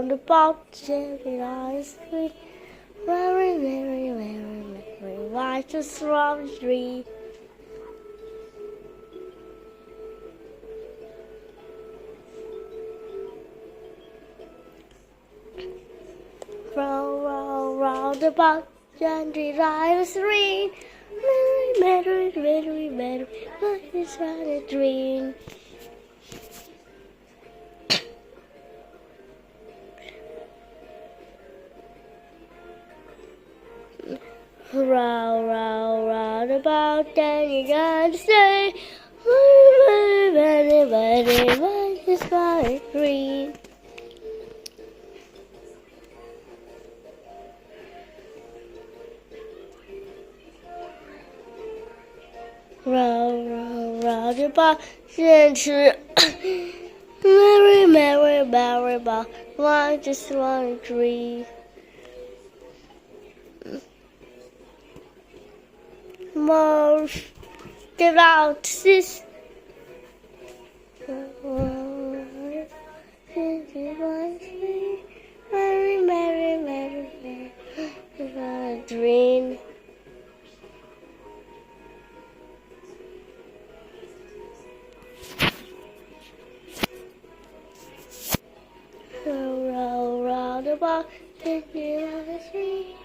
round about gently lies sweet. Very, very, very, very white the strawberry tree. Round, round, round about gently lies sweet. Very, very, very, very white the strawberry tree. Round, round, round about then you gotta say, very, very, very, very, the sky green. Round, round, round about then to very, very, very, very, why just one tree. More get out this very, very, very, very dream. Round, round about the tree.